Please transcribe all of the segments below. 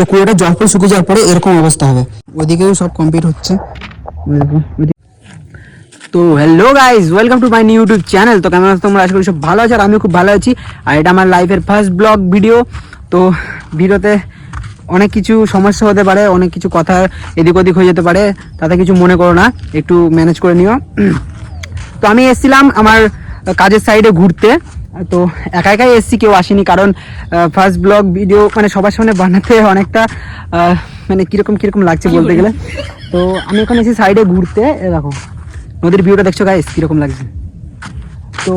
তো কুয়োটা জল ফুল শুকিয়ে যাওয়ার পরে এরকম অবস্থা হবে। ওইদিকেও সব কমপ্লিট হচ্ছে। তো hello guys, welcome to my new YouTube channel. তো কেমন আছো তোমরা? আশা করি সব ভালো আছে, আর আমিও খুব ভালো আছি। আর এটা আমার লাইফের ফার্স্ট ব্লগ ভিডিও। তো ভিডিওতে অনেক কিছু সমস্যা হতে পারে, অনেক কিছু কথা এদিক ওদিক হয়ে যেতে পারে, তাতে কিছু মনে করো না, একটু ম্যানেজ করে নিও। তো আমি এসেছিলাম আমার কাজের সাইডে ঘুরতে। তো একা একাই এসেছি, কেউ আসেনি, কারণ ফার্স্ট ব্লগ ভিডিও মানে সবার সামনে বানাতে অনেকটা মানে কীরকম লাগছে বলতে গেলে। তো আমি এখন এসেছি সাইডে ঘুরতে। দেখো নদীর ভিউটা দেখছো গাইস, কীরকম লাগছে। তো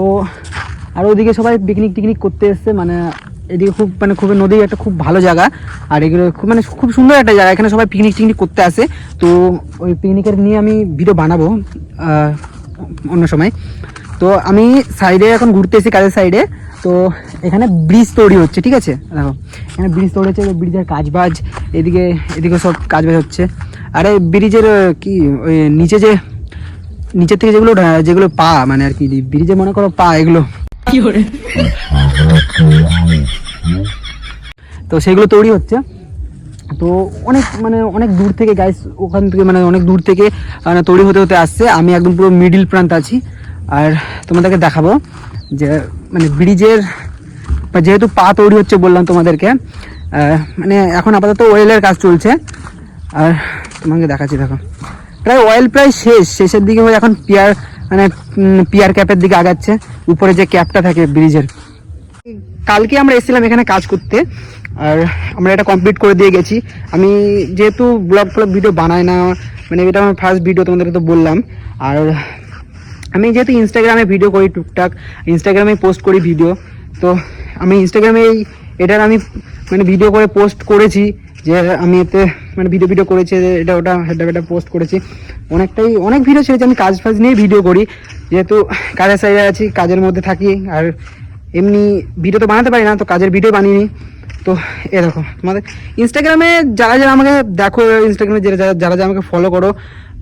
আর ওদিকে সবাই পিকনিক করতে এসছে, মানে এদিকে খুবই নদী একটা খুব ভালো জায়গা, আর এগুলো খুব সুন্দর একটা জায়গা। এখানে সবাই পিকনিক করতে আসে। তো ওই পিকনিকের নিয়ে আমি ভিডিও বানাবো অন্য সময়। তো আমি সাইডে এখন ঘুরতে এসেছি, কাজের সাইডে। তো এখানে ব্রিজ তৈরি হচ্ছে, ঠিক আছে। দেখো এখানে ব্রিজ তৈরি হচ্ছে, ব্রিজের কাজবাজ এদিকে সব কাজবাজ হচ্ছে। আরে ব্রিজের কি ওই নিচের থেকে যেগুলো পা, মানে আর কি ব্রিজে মনে করো পা, এগুলো তো সেগুলো তৈরি হচ্ছে। তো অনেক দূর থেকে গাইস, ওখান থেকে অনেক দূর থেকে তৈরি হতে আসছে। আমি একদম পুরো মিডিল প্রান্ত আছি, আর তোমাদেরকে দেখাবো যে ব্রিজের যেহেতু পা তৈরি হচ্ছে বললাম তোমাদেরকে, এখন আপাতত ওয়েলের কাজ চলছে। আর তোমাকে দেখাচ্ছি, দেখো প্রায় প্রায় শেষের দিকে হয়ে এখন পিয়ার ক্যাপের দিকে আগাচ্ছে, উপরে যে ক্যাপটা থাকে ব্রিজের। কালকে আমরা এসেছিলাম এখানে কাজ করতে, আর আমরা এটা কমপ্লিট করে দিয়ে গেছি। আমি যেহেতু ব্লগ ভিডিও বানাই না, এটা আমার ফার্স্ট ভিডিও, তোমাদেরকে তো বললাম। আর আমি যেহেতু ইনস্টাগ্রামে ভিডিও করি, টুকটাক ইনস্টাগ্রামে পোস্ট করি ভিডিও। তো আমি ইনস্টাগ্রামে এটার আমি ভিডিও করে পোস্ট করেছি, যে আমি এতে ভিডিও করেছি, এটা ওটা হেডা পোস্ট করেছি। অনেক ভিডিও ছেড়েছি। আমি কাজ ফাজ নিয়ে ভিডিও করি, যেহেতু কাজের সাইডে আছি, কাজের মধ্যে থাকি, আর এমনি ভিডিও তো বানাতে পারি না, তো কাজের ভিডিও বানিয়ে। তো এ দেখো তোমাদের ইনস্টাগ্রামে যারা আমাকে দেখো, ইনস্টাগ্রামে যারা আমাকে ফলো করো,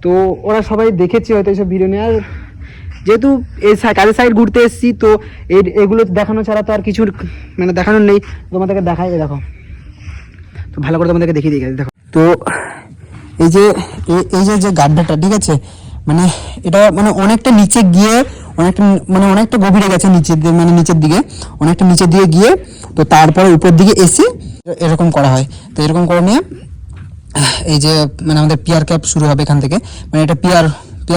তো ওরা সবাই দেখেছি হয়তো এইসব ভিডিও নিয়ে। আর যেহেতু এই কাজের সাইড ঘুরতে এসেছি, তো এগুলো দেখানো ছাড়া তো আর কিছু দেখানোর নেই। তোমাদেরকে দেখাই, দেখো তো ভালো করে তোমাদেরকে দেখিয়ে দিই। দেখো তো এই যে গাড্ডাটা, ঠিক আছে, এটা অনেকটা নিচে গিয়ে অনেকটা গভীরে গেছে, নিচের দিকে অনেকটা নিচের দিকে গিয়ে, তো তারপরে উপর দিকে এসে এরকম করা হয়। তো এরকম করে নিয়ে এই যে আমাদের পিয়ার ক্যাপ শুরু হবে এখান থেকে, এটা পিয়ার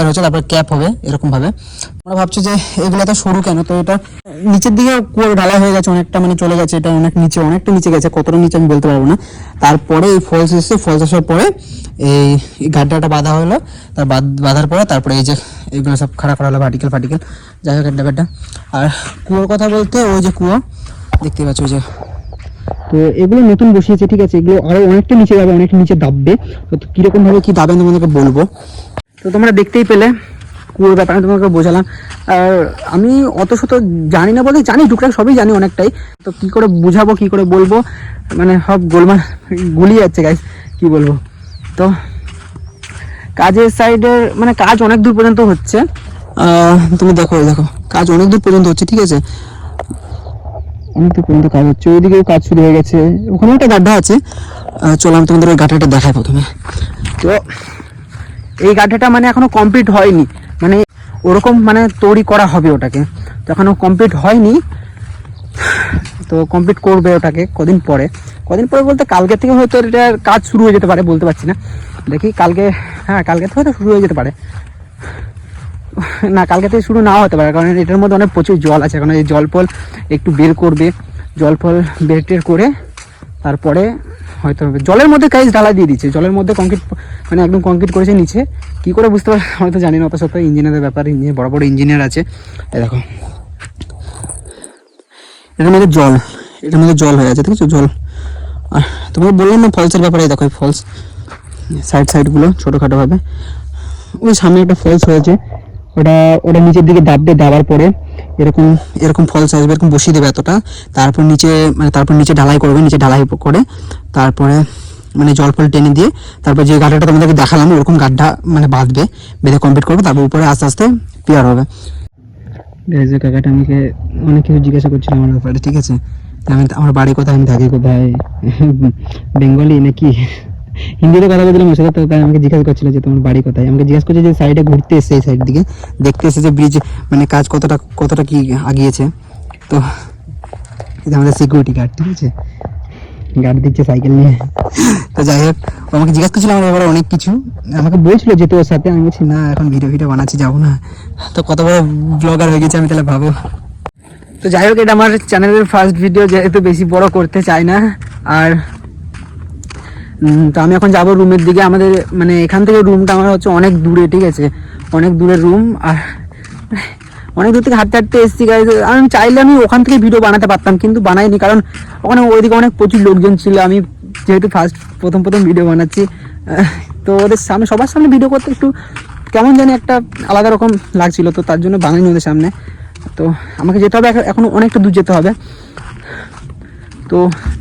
হচ্ছে, তারপর ক্যাপ হবে এরকম ভাবে। আমরা ভাবছি যে এগুলো তো সরু কেন, তো এটা নিচের দিকে ঢালাই হয়ে গেছে অনেকটা, চলে গেছে, এটা অনেকটা নিচে গেছে, কতটা নিচে আমি বলতে পারবো না। তারপরে এই ফলস আসার পরে এই গাড্ডাটা বাঁধা হলো, বাঁধার পরে তারপরে এই যে এগুলো সব খাড়া হলো, ভার্টিক্যাল যাই হোক গাড্ডা। আর কুয়োর কথা বলতে, ওই যে কুয়ো দেখতে পাচ্ছ, ওই যে, তো এগুলো নতুন বসিয়েছে, ঠিক আছে। এগুলো আরো অনেকটা নিচে যাবে, অনেকটা নিচে দাববে। তো কিরকম ভাবে কি দাবে তোমাদেরকে বলবো। তো তোমরা দেখতেই পেলে কুয়োর ব্যাপারে তোমাকে বোঝালাম। আর আমি অত শত জানি না বলে, জানি টুকটাক সবই জানি অনেকটাই। তো কি করে বুঝাবো, কি করে বলবো, সব গোলমাল গুলিয়ে যাচ্ছে গাইস, কি বলবো। তো কাজের সাইডের কাজ অনেক দূর পর্যন্ত হচ্ছে। তুমি দেখো কাজ অনেক দূর পর্যন্ত হচ্ছে, ঠিক আছে, অনেক দূর পর্যন্ত কাজ হচ্ছে। ওইদিকেও কাজ শুরু হয়ে গেছে, ওখানে একটা গাড্ডা আছে। চলো আমি তোমাদের ওই গাড্ডাটা দেখাই প্রথমে। তো এই গাড্ডাটা এখনো কমপ্লিট হয়নি, ওরকম তৈরি করা হবে ওটাকে, তো এখনো কমপ্লিট হয়নি। তো কমপ্লিট করবে ওটাকে কদিন পরে বলতে কালকে থেকে হয়তো এটার কাজ শুরু হয়ে যেতে পারে, বলতে পারছি না। দেখি কালকে, হ্যাঁ কালকে থেকে হয়তো শুরু হয়ে যেতে পারে, না কালকে থেকে শুরু নাও হতে পারে, কারণ এটার মধ্যে অনেক প্রচুর জল আছে। কারণ এই জল ফল একটু বের করবে, জল ফল বের করে তারপরে হয়তো হবে। জলের মধ্যে কাজ ঢালা দিয়ে দিচ্ছে, জলের মধ্যে কংক্রিট একদম কংক্রিট করেছে নিচে। কি করে বুঝতে পারে হয়তো জানি না, অত সত্য ইঞ্জিনিয়ারের ব্যাপার, বড় বড় ইঞ্জিনিয়ার আছে। এই দেখো এটার মধ্যে জল হয়ে আছে, ঠিক আছে, জল। আর তোমাকে বললাম না ফলসের ব্যাপারে, দেখো ফলস সাইডগুলো ছোটোখাটো ভাবে, ওই সামনে একটা ফলস হয়েছে, ওটা নিচের দিকে দাবার পরে এরকম ফলস আসবে, এরকম বসিয়ে দেবে এতটা। তারপর নিচে ঢালাই করবে, নিচে ঢালাই করে তারপরে জল ফল টেনে দিয়ে তারপর যে গাড্ডাটা তোমাদেরকে দেখালাম ওরকম গাড্ডা বাঁধবে, বেঁধে কমপ্লিট করবে। তারপর উপরে আস্তে আস্তে পিয়ার হবে। কাকাটা আমাকে অনেক কিছু জিজ্ঞাসা করছিল আমার ব্যাপারে, ঠিক আছে। আমার বাড়ি কোথায়, আমি থাকি কোথায়, বেঙ্গলি নাকি হিন্দিতে কথা বলছিলাম ওর সাথে, তো তাই আমাকে জিজ্ঞাসা করছিল যে তোমার বাড়ি কোথায়। আমাকে জিজ্ঞাসা করছে যে সাইডে ঘুরতে এসছে, এই সাইড দিকে দেখতে এসেছে ব্রিজ মানে কাজ কতটা কি আগিয়েছে। তো এটা আমাদের সিকিউরিটি গার্ড, ঠিক আছে, গার্ড দিচ্ছে সাইকেল নিয়ে। তো যাই হোক, ও আমাকে জিজ্ঞাসা করছিল আমার ব্যাপারে অনেক কিছু, আমাকে বলছিল যে তোর সাথে, আমি বলছি না এখন ভিডিও বানাচ্ছি, যাবো না। তো কত বড় ব্লগার হয়ে গেছে আমি, তাহলে ভাবো। তো যাই হোক, এটা আমার চ্যানেলের ফার্স্ট ভিডিও, যেহেতু বেশি বড় করতে চাই না। আর তো আমি এখন যাবো রুমের দিকে। আমাদের মানে এখান থেকে রুমটা আমার হচ্ছে অনেক দূরে, ঠিক আছে, অনেক দূরের রুম। আর অনেক দূর থেকে হাঁটতে হাঁটতে এসেছি গাইজ। আমি চাইলে আমি ওখান থেকে ভিডিও বানাতে পারতাম, কিন্তু বানাইনি, কারণ ওখানে ওইদিকে অনেক প্রচুর লোকজন ছিল। আমি যেহেতু প্রথম ভিডিও বানাচ্ছি, তো ওদের সামনে, সবার সামনে ভিডিও করতে একটু কেমন জানি একটা আলাদা রকম লাগছিল, তো তার জন্য বানাইনি ওদের সামনে। তো আমাকে যেতে হবে, এখন অনেকটা দূর যেতে হবে। তো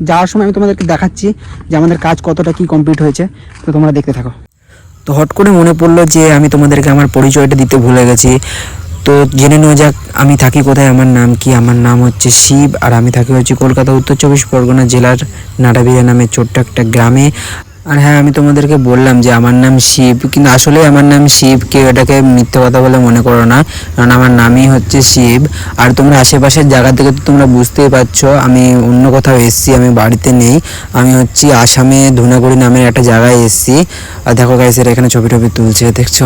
যাওয়ার সময় আমি তোমাদেরকে দেখাচ্ছি যে আমাদের কাজ কতটা কি কমপ্লিট হয়েছে, তো তোমরা দেখতে থাকো। তো হট করে মনে পড়লো যে আমি তোমাদেরকে আমার পরিচয়টা দিতে ভুলে গেছি। তো জেনে নেওয়া যাক আমি থাকি কোথায়, আমার নাম কি। আমার নাম হচ্ছে শিব, আর আমি থাকি হচ্ছে কলকাতা উত্তর 24 পরগনা জেলার নাটাবিরা নামে ছোট্ট একটা গ্রামে। আর হ্যাঁ, আমি তোমাদেরকে বললাম যে আমার নাম শিব, কিন্তু আসলে আমার নাম শিব, কেউ এটাকে মিথ্যে কথা বলে মনে করো না, কারণ আমার নামই হচ্ছে শিব। আর তোমরা আশেপাশের জায়গা থেকে তো তোমরা বুঝতেই পারছো আমি অন্য কোথাও এসেছি, আমি বাড়িতে নেই। আমি হচ্ছে আসামে ধুনাগুড়ি নামের একটা জায়গায় এসেছি। আর দেখো গাইস, এরা এখানে ছবি তুলছে, দেখছো?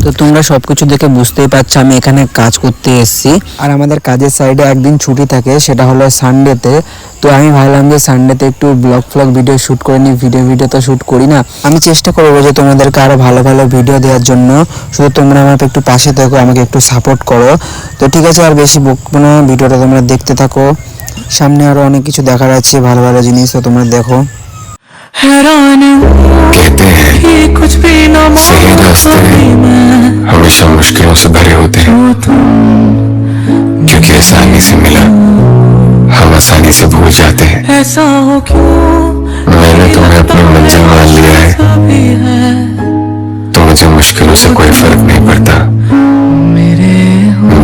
তো তোমরা সব কিছু দেখে বুঝতেই পারছো আমি এখানে কাজ করতে এসেছি। আর আমাদের কাজের সাইডে একদিন ছুটি থাকে, সেটা হলো সানডেতে। তো আমি ভাবলাম যে সানডেতে একটু ব্লগ ভিডিও শ্যুট করে নিই। ভিডিও তো শ্যুট করি না, আমি চেষ্টা করবো যে তোমাদেরকে আরও ভালো ভিডিও দেওয়ার জন্য। শুধু তোমরা আমার একটু পাশে থাকো, আমাকে একটু সাপোর্ট করো। তো ঠিক আছে, আর বেশি বকবো না, ভিডিওটা তোমরা দেখতে থাকো। সামনে আরও অনেক কিছু দেখার আছে, ভালো জিনিস, তো তোমরা দেখো। कहते हैं सही रास्ते हमेशा मुश्किलों से भरे होते हैं, क्योंकि आसानी से मिला हम आसानी से भूल जाते हैं। मैंने तुम्हें अपनी मंजिल मान लिया है, तो मुझे मुश्किलों से कोई फर्क नहीं पड़ता।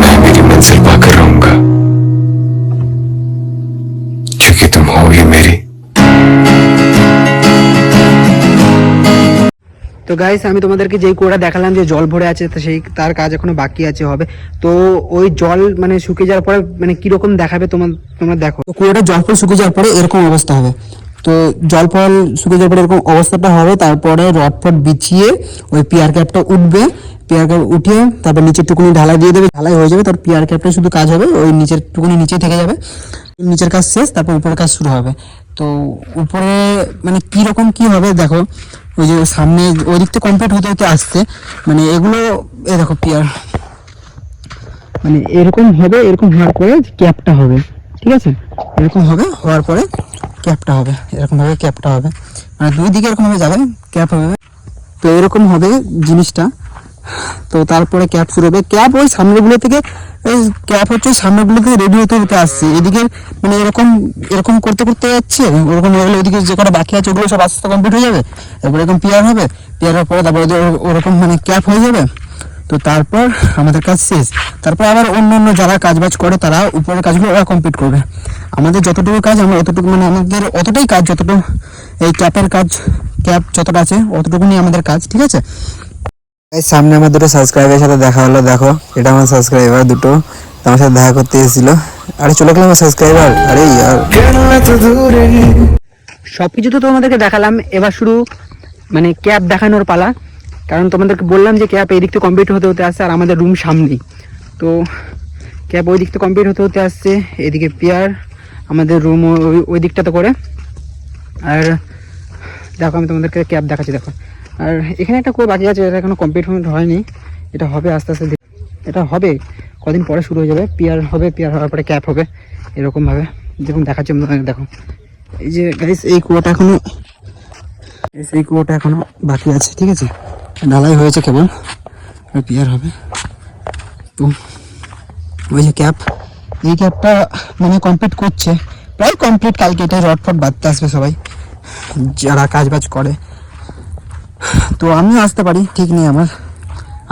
मैं मेरी मंजिल पाकर रहूंगा, क्योंकि तुम हो ही मेरी। তো গাইস, আমি তোমাদেরকে যেই কুয়োটা দেখালাম যে জল ভরে আছে, তো তার কাজ এখনো বাকি আছে হবে। তো ওই জল মানে শুকিয়ে যাওয়ার পরে মানে কিরকম দেখাবে তোমরা দেখো। তো কুয়োটা জল ফল শুকিয়ে যাওয়ার পরে এরকম অবস্থা হবে। তো জল ফল শুকিয়ে যাওয়ার পরে এরকম অবস্থাটা হবে। তারপরে রড ফড বিছিয়ে ওই পিয়ার ক্যাপটা উঠবে, পিয়ার ক্যাপ উঠিয়ে তারপর নিচের টুকুনি ঢালাই দিয়ে দেবে, ঢালাই হয়ে যাবে। তারপর পিয়ার ক্যাপটা শুধু কাজ হবে, ওই নিচের টুকুনি নিচেই থেকে যাবে, নিচের কাজ শেষ, তারপর উপরের কাজ শুরু হবে। তো উপরে মানে কিরকম কি হবে দেখো, ওই যে সামনে ওই দিকটা কমপ্লিট হতে আসছে, মানে এগুলো এই দেখো পিয়ার মানে এরকম হবে। এরকম হওয়ার পরে ক্যাপটা হবে, ঠিক আছে, এরকম হবে, হওয়ার পরে ক্যাপটা হবে, এরকম ভাবে ক্যাপটা হবে, মানে দুই দিকে এরকম ভাবে যাবে, ক্যাপ হবে। তো এরকম হবে জিনিসটা। তো তারপরে ক্যাপ শুরু হবে। ক্যাপ ওই সামনেগুলো থেকে, এই ক্যাপ হচ্ছে সামনেগুলো থেকে রেডি হতে আসছে। এদিকে মানে এরকম করতে যাচ্ছে, ওরকম হয়ে গেলে ওইদিকে যে কটা বাকি আছে ওগুলো সব আস্তে কমপ্লিট হয়ে যাবে। তারপরে এরকম পিয়ার হবে, পিয়ারের পরে তারপরে ওরকম মানে ক্যাপ হয়ে যাবে। তো তারপর আমাদের কাজ শেষ। তারপর আবার অন্য যারা কাজবাজ করে তারা উপরের কাজগুলো ওরা কমপ্লিট করবে। আমাদের যতটুকু কাজ আমরা অতটুকু, মানে আমাদের অতটাই কাজ যতটুকু এই ক্যাপের কাজ, ক্যাপ যতটা আছে অতটুকুনি আমাদের কাজ, ঠিক আছে। সামনে আমার দুটো সাবস্ক্রাইবারের সাথে দেখা হলো, দেখো এটা আমার সাবস্ক্রাইবার দুটো, আমার সাথে দেখা করতে এসেছিল। আরে চলে গেলাম আমার সাবস্ক্রাইবার, আরে ইয়ার। সবকিছু তো তোমাদেরকে দেখালাম, এবার শুরু মানে ক্যাপ দেখানোর পালা। কারণ তোমাদেরকে বললাম যে ক্যাপ এই দিকটা কমপ্লিট হতে আসছে, আর আমাদের রুম সামনেই। তো ক্যাপ ওই দিকটা কমপ্লিট হতে আসছে, এদিকে পিয়ার আমাদের রুম ওই দিকটাতে করে। আর দেখো আমি তোমাদেরকে ক্যাপ দেখাচ্ছি, দেখো। আর এখানে একটা কুয়ো বাকি আছে, এটা এখনো কমপ্লিট হয়নি, এটা হবে আস্তে আস্তে, এটা হবে কদিন পরে শুরু হয়ে যাবে। পিয়ার হবে, পিয়ার হওয়ার পরে ক্যাপ হবে, এরকমভাবে যেরকম দেখাচ্ছি দেখো। এই যে গাইস, এই কুয়োটা এখনো বাকি আছে, ঠিক আছে, ঢালাই হয়েছে কেবল, পিয়ার হবে। তো ওই যে ক্যাপ, এই ক্যাপটা মানে কমপ্লিট করছে, প্রায় কমপ্লিট। কালকে এটা রড ফড বাঁধতে আসবে সবাই যারা কাজবাজ করে। তো আমিও আসতে পারি, ঠিক নেই আমার,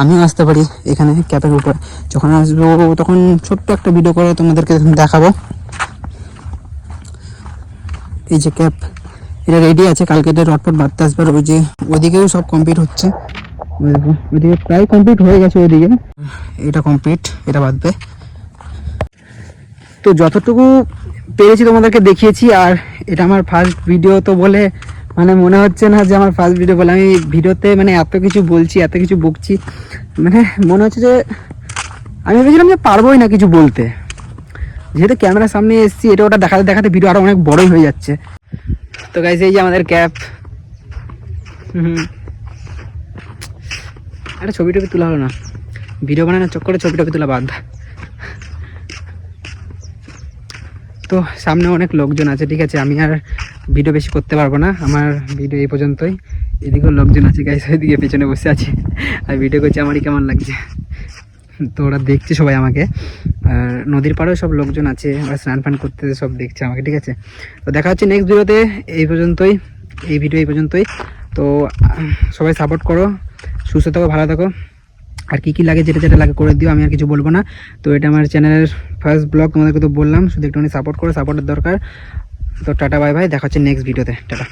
আমিও আসতে পারি এখানে ক্যাপের উপরে। যখন আসবো তখন ছোট্ট একটা ভিডিও করে তোমাদেরকে দেখাবো। এই যে ক্যাপ, এটা রেডি আছে, কালকে এটা রটপট বাঁধতে আসবে। আর ওই যে ওইদিকেও সব কমপ্লিট হচ্ছে, ওইদিকে প্রায় কমপ্লিট হয়ে গেছে, ওইদিকে এটা কমপ্লিট, এটা বাঁধবে। তো যতটুকু পেরেছি তোমাদেরকে দেখিয়েছি। আর এটা আমার ফার্স্ট ভিডিও তো বলে মানে মনে হচ্ছে না যে আমার ফার্স্ট ভিডিও বলে, আমি ভিডিওতে মানে এত কিছু বলছি, এত কিছু বকছি, মানে মনে হচ্ছে যে আমি ভেবেছিলাম যে পারবোই না কিছু বলতে। যেহেতু ক্যামেরার সামনে এসেছি, এটা ওটা দেখাতে দেখাতে ভিডিও আরও অনেক বড়ই হয়ে যাচ্ছে। তো গাইস এই যে আমাদের ক্যাপ, একটা ছবি টবি তোলা হলো না, ভিডিও বানানোর চক্করে ছবি টবি তোলা বাদ। তো সামনে অনেক লোকজন আছে, ঠিক আছে, আমি আর ভিডিও বেশি করতে পারবো না, আমার ভিডিও এই পর্যন্তই। এদিকেও লোকজন আছে গাইস, ওইদিকে পেছনে বসে আছে আর ভিডিও করছে, আমারই কেমন লাগছে। তো ওরা দেখছে সবাই আমাকে, আর নদীর পাড়েও সব লোকজন আছে, ওরা স্নান ফান করতে সব দেখছে আমাকে, ঠিক আছে। তো দেখা হচ্ছে নেক্সট ভিডিওতে, এই পর্যন্তই, এই ভিডিও এই পর্যন্তই। তো সবাই সাপোর্ট করো, সুস্থ থাকো, ভালো থাকো, আর কী কী লাগে যেটা যেটা লাগে করে দিও, আমি আর কিছু বলবো না। তো এটা আমার চ্যানেলের ফার্স্ট ব্লগ, তোমাদেরকে তো বললাম, শুধু একটুখানি সাপোর্ট করো, সাপোর্টের দরকার। তো টাটা বাই বাই, দেখা হচ্ছে নেক্সট ভিডিওতে, টাটা।